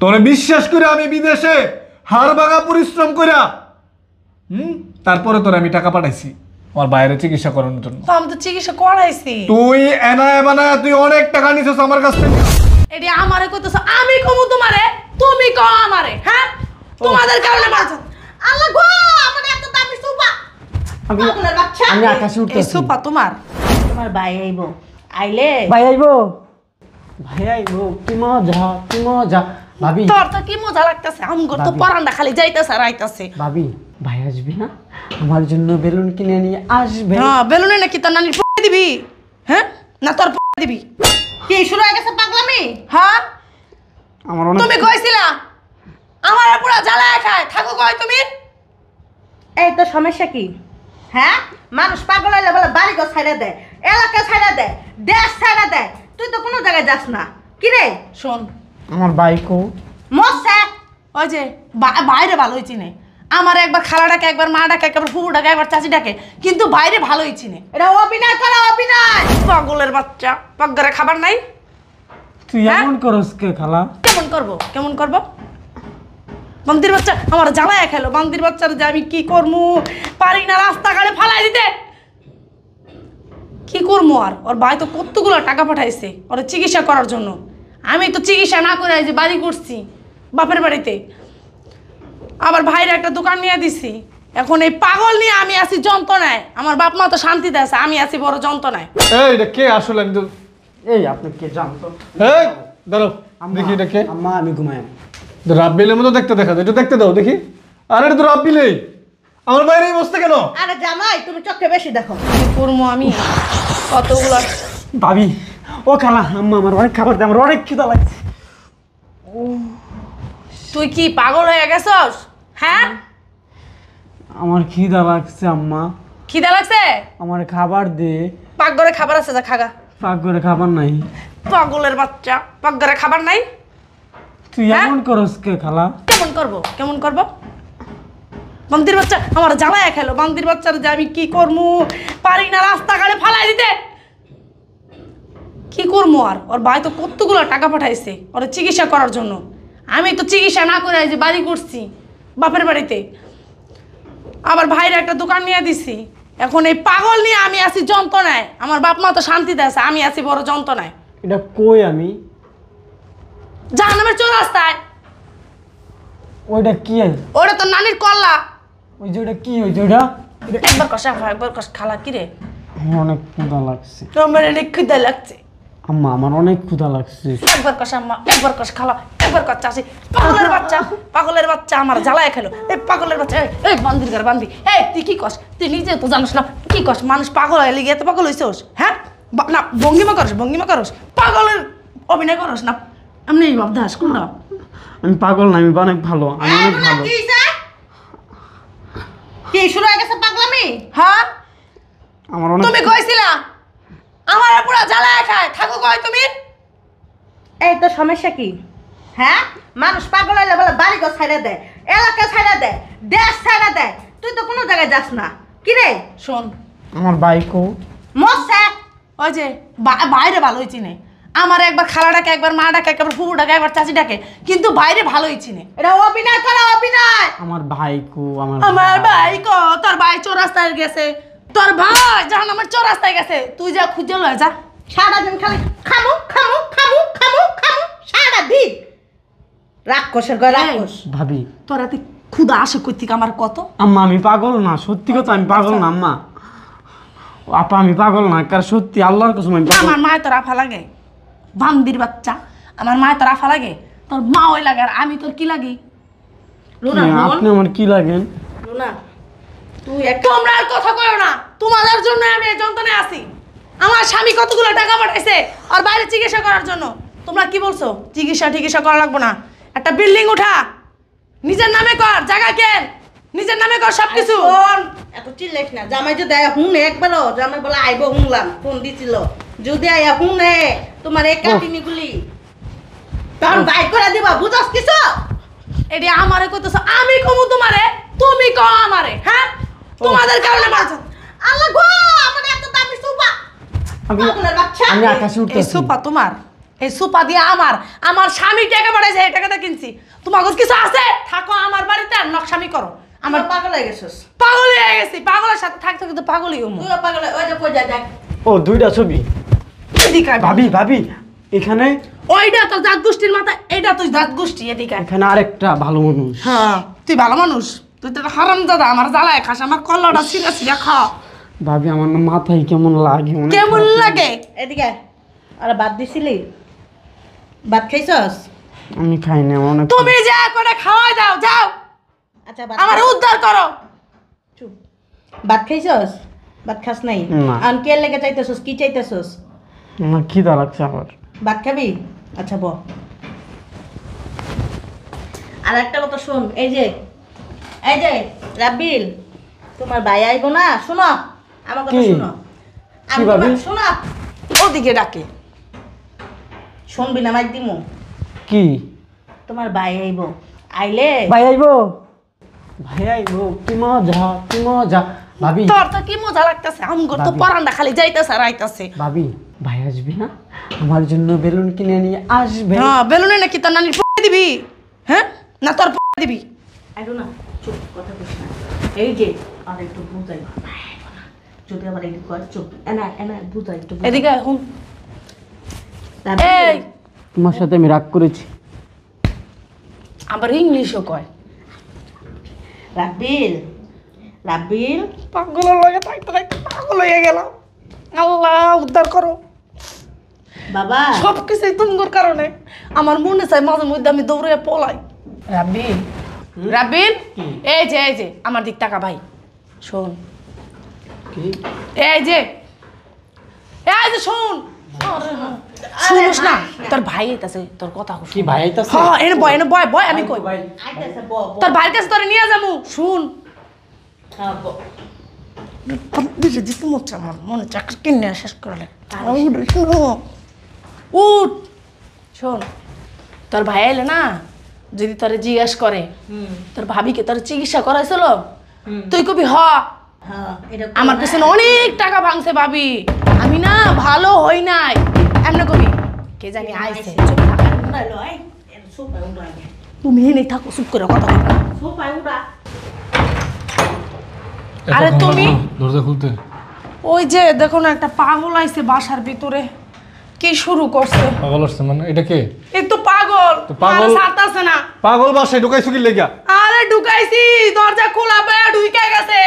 তোরে বিশ্বাস করে আমি বিদেশে হাড় ভাঙা পরিশ্রম কইরা তারপরে তোরে আমি টাকা পাঠাইছি আমার বাইরে চিকিৎসা করানোর জন্য। তো আমি তো চিকিৎসা করাইছি। তুই এনায় বানায় তুই অনেক টাকা নিছিস আমার কাছ থেকে। এটি আমারে কইতেছ, আমি কমু তোমারে, তুমি কও আমারে। হ্যাঁ, তোমাদের কারণে বাঁচো। আল্লাহ গো, আমার এত দামি সুপা। পাগলের বাচ্চা। আমি আকাশে উঠতেছি। এই সুপা তোমার ভাই আইবো। আইলে ভাই আইবো, ভাই আইবো। কি মজা, কি মজা। ভাবি, তোর তো কি মজা লাগতেছে। আমগর তো পরান্ডা খালি যাইতেছে আর আইতাছে। ভাবি ভাই আসবে না? আমার জন্য বেলুন কিনে নিয়ে আসবে। হ্যাঁ, বেলুনে নাকি তোর নানির পড়ে দিবি? হ্যাঁ, না তোর পড়ে দিবি? কি শুরু হয়ে গেছে পাগলামি? হ্যাঁ, আমার অনেক তুমি কইছিলা আমার পুরো জ্বালায় খায় থাকো কই তুমি? এই তো সমস্যা কি? হ্যাঁ, মানুষ পাগল হইলে বলে বাড়ি ঘর ছাইড়া দেয়, এলাকা ছাইড়া দেয়, দেশ ছাইড়া দেয়। তুই তো কোনো জায়গায় যাস না। কি রে শোন, আমার বাইকও মরছে। ওই যে বাইরে ভালোই চিনে। আমার একবার খালা ডাকে, একবার মা ডাকে, একবার ফুফু ডাকে, একবার চাচি ডাকে, কিন্তু বাইরে ভালোই চিনে। এটা অভিনয় করা, অভিনয়। পাগলের বাচ্চা, পাগরে খাবার নাই। তুই এমন করস কে খালা? কেমন করব, কেমন করব? বান্দির বাচ্চা আমার জ্বালায় খেলো। বান্দির বাচ্চার যে আমি কি করবো, পারি না রাস্তাঘাটে ফালাই দিতে। কি করবো আর? ওর ভাই তো কতগুলো টাকা পাঠাইছে ওর চিকিৎসা করার জন্য। আমি তো চিকিৎসা না করে যে বাড়ি করছি বাপের বাড়িতে, আবার ভাইয়ের একটা দোকান নিয়ে দিছি। এখন এই পাগল নিয়ে আমি আছি যন্ত্রণায়। আমার বাপ মা তো শান্তিতে আছে, আমি আছি বড় যন্ত্রণায়। এই এটা কে আসলে? আমি তো এই আপনি কে জানতো? এই দাঁড়াও দেখি এটা কে। আম্মা আমি ঘুমাই। রাব্বিলের মতো দেখতে দেখা যায়, একটু দেখতে দাও দেখি। আরে এটা তো রাব্বিলেই। আমার বাইরে এই বসতে কেন? আরে জামাই, তুমি চোখে বেশি দেখো। কি করবো আমি? কতগুলো ভাবি, ও খালা, আম্মা আমার অনেক খাবার দেয়, আমার অনেক খিদা লাগছে। তুই কি পাগল হয়ে গেছস? হ্যাঁ, আমার খিদা লাগছে আম্মা, খিদা লাগছে? আমার খাবার দে। পাকঘরে খাবার আছে, যা খাগা। পাক করে খাবার নাই। পাগলের বাচ্চা, পাকঘরে খাবার নাই? তুই এমন করস কে খালা? কেমন করব, কেমন করব? বান্দির বাচ্চা আমার জ্বালায় খেলো। বান্দির বাচ্চার যে আমি কি করবো, পারি না রাস্তাঘাটে ফালাই দিতে। কি করবো আর? ওর ভাই তো কতগুলো টাকা পাঠাইছে ওর চিকিৎসা করার জন্য। আমি তো চিকিৎসা না করে যে বাড়ি করছি বাপের বাড়িতে, আবার ভাইয়ের একটা দোকান নিয়ে দিছি। এখন এই পাগল নিয়ে আমি আছি যন্ত্রণায়। আমার বাপ মা তো শান্তিতে আছে, আমি আছি বড় যন্ত্রণায়। এটা কই আমি? জাহান্নামের চৌরাস্তায়। ওইটা কি? ওটা তো নানির কল্লা। ওই যে ওটা কি? ওই যে ওটা একবার কষা খা, একবার কষ খালা। কি রে? আমার অনেক ক্ষুধা লাগছে আমার অনেক খিদা লাগছে। আম্মা, আমার অনেক ক্ষুধা লাগছে। একবার কষা আম্মা, একবার কষ খালা, একবার কষ চাষি। পাগলের বাচ্চা, পাগলের বাচ্চা আমার জ্বালায় খেলো। এই পাগলের বাচ্চা, এই বান্দির ঘর বান্দি। এই তুই কি কস? তুই নিজে তো জানিস না কি কস? মানুষ পাগল হয়ে লিগে এত পাগল হইছোস? হ্যাঁ না, ভঙ্গিমা করস, ভঙ্গিমা করস, পাগলের অভিনয় করস না। এমনি ভাবদাস কোনটা? আমি পাগল না, আমি অনেক ভালো, আমি অনেক ভালো। কি হইছে? কি শুরু হয়ে গেছে পাগলামি? হ্যাঁ, আমার অনেক তুমি কইছিলা আমার পুরো জ্বালায় খায় থাকো কই তুমি? এই তো সমস্যা কি? হ্যাঁ, মানুষ পাগল হইলে বলে বাড়ি ঘর ছাইড়া দেয়, এলাকা ছাইড়া দেয়, দেশ ছাইড়া দেয়। তুই তো কোনো জায়গায় যাস না। কি রে শোন, আমার বাইকও মরছে। ওই যে বাইরে ভালোই চিনে। আমার একবার খালা ডাকে, একবার মা ডাকে, একবার ফুফু ডাকে, একবার চাচি ডাকে, কিন্তু বাইরে ভালোই চিনে। এটা অভিনয় করা, অভিনয়। আমার ভাইকো আমার ভাই ক তোর ভাই চৌরাস্তায় গেছে। তোর ভাই জাহান্নামের চৌরাস্তায় গেছে। তুই যা খুঁজে লয় যা। সারাদিন খালি খামু খামু খামু খামু খামু সারাদিন। রাক্ষসের গয় রাক্ষস। ভাবি, তোর এত ক্ষুধা আসে কই থেকে আমার কত? আম্মা আমি পাগল না, সত্যি কথা আমি পাগল না আম্মা। আপা আমি পাগল না, কার সত্যি আল্লাহর কসম আমি পাগল। আমার মায়ের তোর আফা লাগে বান্দির বাচ্চা। আমার মায়ের তোর আফা লাগে, তোর মা ওই লাগে, আর আমি তোর কি লাগি? রুনা কি, আপনি আমার কি লাগেন? রুনা, তুই তোমরা আর কথা কইও না। তোমাদের জন্য আমি এই যন্ত্রণায় আছি। আমার স্বামী কতগুলো টাকা পাঠাইছে আর বাইরে চিকিৎসা করার জন্য। তোমরা কি বলছো? চিকিৎসা করা লাগবো না, একটা বিল্ডিং উঠা, নিজের নামে কর, জায়গা কেন, নিজের নামে কর সবকিছু। এত চিল্লাইস না। জামাই যদি আয়া হুনে একবারও, জামাই বলে আইব হুনলাম, ফোন দিছিল। যদি আয়া হুনে তোমার এই কাটিনিগুলি তখন বাই করে দিবা, বুঝছ কিছু? এটি আমারে কইতেছো, আমি কমু তোমারে, তুমি কও আমারে। হ্যাঁ, তোমাদের কারণে বাঁচো। আল্লাহ গো, আমার এত দামি সুপা। পাগলের বাচ্চা। আমি আকাশে এই উঠতেছি। সুপা তোমার এই সুপা দিয়ে আমার স্বামী টাকা পাঠাইছে, এই টাকাটা কিনছি। তোমার কাছে কিছু আছে থাকো আমার বাড়িতে আর নকশামি করো। আমার পাগল হয়ে গেছিস। পাগল হয়ে গেছি, পাগলের সাথে থাকতে কিন্তু পাগলই হমু। তুইও পাগল ওই যে কই যা দেখ। ও দুইটা ছবি। এদিকে আয়। ভাবি ভাবি এখানে ওইটা তো জাত গোষ্ঠীর মাথা, এইটা তুই জাত গোষ্ঠী। এদিকে আয়। এখানে আরেকটা ভালো মানুষ। হ্যাঁ তুই ভালো মানুষ, তুই তো হারাম দাদা, আমার জ্বালায় খাস, আমার কল্লাটা ছিঁড়া ছিঁড়া খা। ভাবি আমার না মাথায় কেমন লাগে, অনেক কেমন খারাপ লাগে? এদিকে আয়। আরে ভাত দিছিলি? ভাত খাইছস? আমি খাই না, আমার অনেক তুমি যা করে খাওয়াই দাও, যাও আচ্ছা ভাত আমার উদ্ধার করো। চুপ। ভাত খাইছস? ভাত খাস নাই? না। আন কে লেগে চাইতেছস? কি চাইতেছস? আমার খিদা লাগছে আবার। ভাত খাবি? আচ্ছা ব। আর একটা কথা শোন, এই যে রাব্বিল, তোমার ভাই আইবো না, শোনো আমার কথা কি? শোনো। আমি কি ভাবি? শোনো, ওদিকে ডাকে। শুনবি না মাইক দিমু। কি তোমার ভাই আইবো, আইলে ভাই আইবো? ভাই আইবো? কি মজা, কি মজা। ভাবি তোর তো কি মজা লাগতেছে, আমগর তো ভাবি। পরান্ডা খালি যাইতেছে আর আইতাছে। ভাবি ভাই আসবি না? আমার জন্য বেলুন কিনে নিয়ে আসবে। হ্যাঁ বেলুনে নাকি তোর নানির পড়ে দিবি? হ্যাঁ না তোর পড়ে দিবি? আইবো না, চুপ, কথা কইস না। এই যে আর একটু বুঝাই, ভাই আইবো না। যদি আবার একটু কর, চুপ, এনা বুঝাই একটু বুঝাই। এদিকে এখন রাব্বিল, এই তোমার সাথে আমি রাগ করেছি। আবার ইংলিশও কয়। রাব্বিল, রাব্বিল, পাগলের লাগে থাকতে থাকতে পাগল হয়ে গেলাম। আল্লাহ উদ্ধার করো। বাবা সব কিছুই তুমগোর কারণে আমার মনে চাই মাঝে মধ্যে আমি দৌড়ে পলাই। রাব্বিল, রাব্বিল, এই যে আমার দিক টাকা ভাই শোন, কি এই যে শোন, শুনিস না তোর ভাই আইতাছে, তোর কথা শুন। কি ভাই আইতাছে? হ্যাঁ এনে বয় বয় আমি কই। ভাই আইতাছে, ব ব। তোর ভাইয়ের কাছে তোরে নিয়ে যাবো, শুন। হ্যাঁ, ব। দিদি দিতে মরছে আমার মনে চাকরি কিনে শেষ করলে। উঠ শোন, তোর ভাই এলে না যদি তোরে জিজ্ঞেস করে তোর ভাবিকে তোর চিকিৎসা করাইছিল, তুই কবি হ্যাঁ, এটা আমার পেছনে অনেক টাকা ভাঙছে ভাবি, আমি না ভালো হই নাই, এমনি কবি কে জানি আইছে। চুপ থাক। উড়াইলো, এই, এর সোফায় উড়াই। তুমি নেই থাকো, চুপ করে কথা বলবা। সোফায় উড়া। আরে তুমি দরজা খুলতে। ওই যে দেখো না একটা পাগল আইছে বাসার ভিতরে, কি শুরু করছে। পাগল আসছে মানে? এটা কে? এই তো পাগল, তো পাগল- আর ছাড়তাছে না। পাগল বাসায় ঢুকাইছো কি লেগা? আরে ঢুকাইছি, দরজা খোলা পায়া ঢুকে গেছে।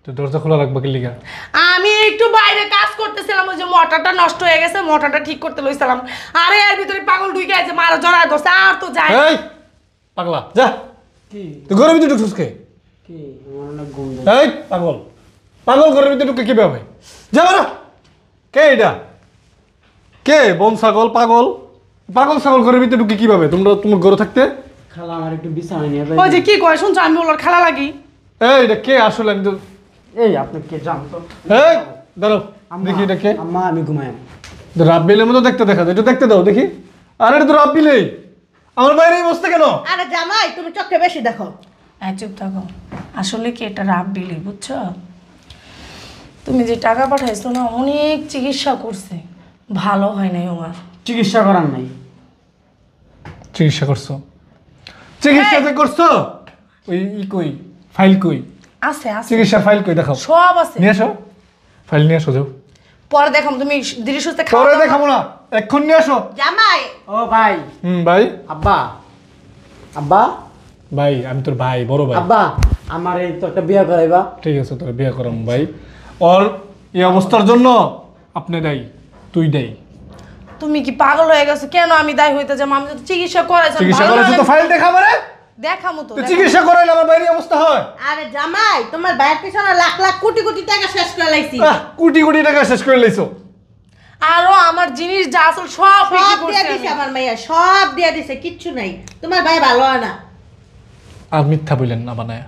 তো দরজা খোলা রাখবা কি লেগা? আমি একটু বাইরে কাজ করতেছিলাম, ওই যে মোটরটা নষ্ট হয়ে গেছে, মোটরটা ঠিক করতে লইছিলাম। আরে এর ভিতরে পাগল ঢুকে আছে, মারা জড়ায় ধরছে, আর তো যায় না। এই পাগলা যা, কি তুই ঘরের ভিতরে ঢুকছিস কে? কি আমার অনেক ঘুম এই পাগল, পাগল ঘরের ভিতরে ঢুকে কিভাবে? যা না, কে এটা? কে বন ছাগল? পাগল পাগল ছাগল ঘরের ভিতরে ঢুকে কিভাবে? তোমরা তোমার ঘরে থাকতে? খালা আমার একটু বিছানা নিয়ে যাই। ওই যে কি কয় শুনছো, আমি ওর খেলা লাগি। এই এটা কে আসলে? আমি তো এই আপনি কে জানতো? এই দাঁড়াও দেখি এটা কে। আম্মা আমি ঘুমাই। রাব্বিলের মতো দেখতে দেখা যায়, এটা দেখতে দাও দেখি। আরে এটা তো রাব্বিলেই, আমার বাইরে এই বসতে কেন? আরে জামাই, তুমি চোখে বেশি দেখো। চুপ থাকো, আসলে কি এটা রাব্বিলি বুঝছো? তুমি যে টাকা পাঠাইছো না, অনেক চিকিৎসা করছে, ভালো হয় নাই আমার। চিকিৎসা করার নাই। চিকিৎসা করছো? চিকিৎসা যে করছো, ওই কই ফাইল কই? আছে আছে চিকিৎসার ফাইল কই দেখাও। সব আছে, নিয়ে আসো, ফাইল নিয়ে আসো যাও। পরে দেখাম, তুমি ধীরে সুস্থে পরে খাওয়া দেখাবো না, এক্ষুন নিয়ে আসো। জামাই, ও ভাই, ভাই আব্বা, আব্বা, ভাই আমি তোর ভাই, বড় ভাই। আব্বা আমার এই তো একটা বিয়ে করাইবা। ঠিক আছে তোর বিয়ে করাম ভাই। ওর এই অবস্থার জন্য আপনি দায়ী, তুই দায়ী। তুমি কি পাগল হয়ে গেছো? কেন আমি দায়ী হইতে যাবো? আমি তো চিকিৎসা করাইছি, চিকিৎসা করেছো তো ফাইল দেখাবো রে। দেখামো তো। তো চিকিৎসা করাইলে আমার বাইরে অবস্থা হয়। আরে জামাই, তোমার ভাইয়ের পিছনে লাখ লাখ কোটি কোটি টাকা শেষ করে লাইছি। কোটি কোটি টাকা শেষ করে লাইছো। আরো আমার জিনিস যা আসল সব বিক্রি সব দিয়ে করছি দিছে আমি। আমার মাইয়া, সব দিয়ে দিছে, কিচ্ছু নাই। তোমার ভাই ভালো হয় না, আর মিথ্যা বললেন না বানায়,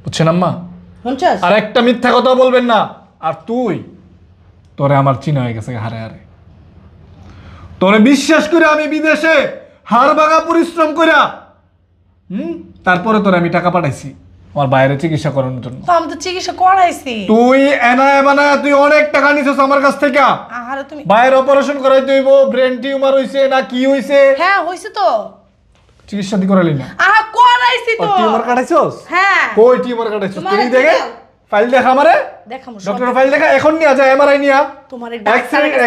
বুঝছেন আম্মা? শুনছস? আর একটা মিথ্যা কথা বলবেন না। আর তুই, তোরে আমার চিনা হয়ে গেছে হারে হারে। তোরে বিশ্বাস করে আমি বিদেশে হাড় ভাঙা পরিশ্রম কইরা তারপরে তোরে আমি টাকা পাঠাইছি। আমার বাইরে চিকিৎসা করানোর জন্য। তো আমি তো চিকিৎসা করাইছি। তুই এনায় বানায় তুই অনেক টাকা নিছিস আমার কাছ থেকে। আরে তুমি বাইরে অপারেশন করাইতে হইব, ব্রেন টিউমার হইছে না কি হইছে, হ্যাঁ হইছে তো। চিকিৎসা দি করালি না? করাইছি তো। টিউমার কাটাইছস? হ্যাঁ। কই টিউমার কাটাইছস? তোমার তুই দেখে দেখাও। ফাইল দেখা আমারে। দেখামু সব। ডক্টর ফাইল দেখা এখন নিয়া যা, এমআরআই নিয়া, তোমার এই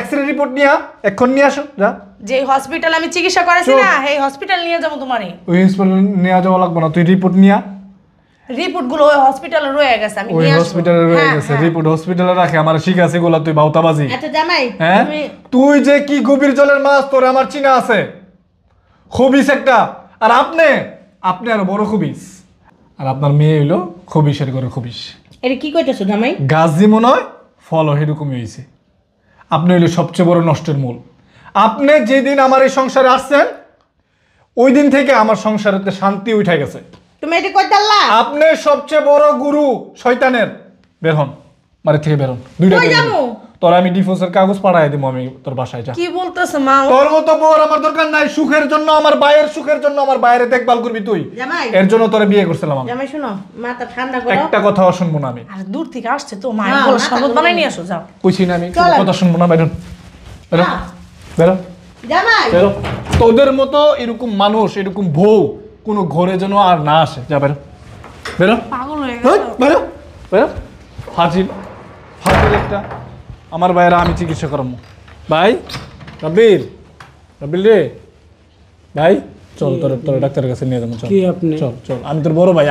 এক্সরে রিপোর্ট নিয়া এখন নিয়ে আসো যা। যে হসপিটাল আমি চিকিৎসা করাইছি চুপ। না, এই হসপিটাল নিয়ে যাবো তোমারে। ওই হসপিটাল নিয়ে যাওয়া লাগবে না, তুই রিপোর্ট নিয়া। রিপোর্ট গুলো ওই হসপিটালে রয়ে গেছে, আমি ওই নিয়ে আসবো। হসপিটালে রয়ে হ্যাঁ, গেছে, হ্যাঁ। রিপোর্ট হসপিটালে রাখে। আমার শিখাছে গোলা তুই বাউতাবাজি। আচ্ছা জামাই হ্যাঁ তুমি তুই যে কি গভীর জলের মাছ, তোর আমার চিনা আছে। খবিস একটা, আর আপনি আরো বড় খবিস। আর আপনার মেয়ে হইলো খবিসের ঘরে খবিস। এটা কি কইতেছো জামাই? গাছ যেমন হয় ফলও সেরকমই হয়েছে। আপনি হইলে সবচেয়ে বড় নষ্টের মূল। আপনি যেদিন আমার এই সংসারে আসছেন ওই দিন থেকে আমার সংসারেতে শান্তি উঠে গেছে। তুমি এটা কইতাল্লা? আপনি সবচেয়ে বড় গুরু শয়তানের। বের হন, বাড়ি থেকে বের হন। দুইটা কই বের হন। যাবো? তোর আমি ডিভোর্সের কাগজ পাঠাই দিব, আমি তোর বাসায় যা। কি বলতেছ মা? তোর মতো বউর আমার দরকার নাই। সুখের জন্য, আমার ভাইয়ের সুখের জন্য আমার বাইরে দেখভাল করবি তুই। জামাই এর জন্য তোরে বিয়ে করছিলাম আমি। জামাই শুনো, মাথা ঠান্ডা করো। একটা কথাও শুনবো না আমি। আর দূর থেকে আসছে তো মা, হ্যাঁ, বলো মাথা শরবত গরম। বানাই নিয়ে আসো যাও। কইছি না আমি, কোনো চলেন। কথা শুনবো না। বেরোন, বেরো, হ্যাঁ। বেরো, জামাই বেরো। তোদের মতো এরকম মানুষ, এরকম বউ কোনো ঘরে যেন আর না আসে। যা বেরো, বেরো, পাগল হয়ে হেই, গেছে। বেরো, বেরো। ফাজিল, ফাজিল একটা। আমার ভাইয়েরা আমি চিকিৎসা করাবো। ভাই রাব্বিল, রাব্বিল রে ভাই, চল তোর তোর ডাক্তারের কাছে নিয়ে যাবো। চল কি আপনি? চল চল, আমি তোর বড় ভাই।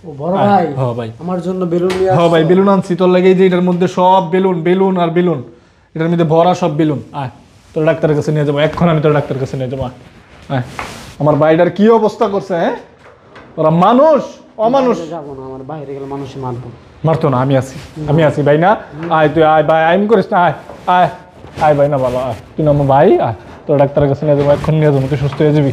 ও বড় ভাই, হ্যাঁ ভাই, আমার জন্য বেলুন নিয়ে হ্যাঁ ভাই, বেলুন আনছি তোর লাগে। এই যে এটার মধ্যে সব বেলুন, বেলুন আর বেলুন, এটার মধ্যে ভরা সব বেলুন। আয় তোর ডাক্তারের কাছে নিয়ে যাবো, এখন আমি তোর ডাক্তারের কাছে নিয়ে যাবো। আয়, আয়। আমার ভাইটার কি অবস্থা করছে, হ্যাঁ? ওরা মানুষ অমানুষ। যাবো না, আমার বাইরে গেলে মানুষই মারবো। মারতো না, আমি আছি ভাই না। আয় তুই, আয় ভাই, আইম করিস না। আয় আয় আয় ভাই না, বাবা আয়, তুই না আমার ভাই। আয় তোর ডাক্তারের কাছে নিয়ে যাবো, এখন নিয়ে যাবো, তুই সুস্থ হয়ে যাবি।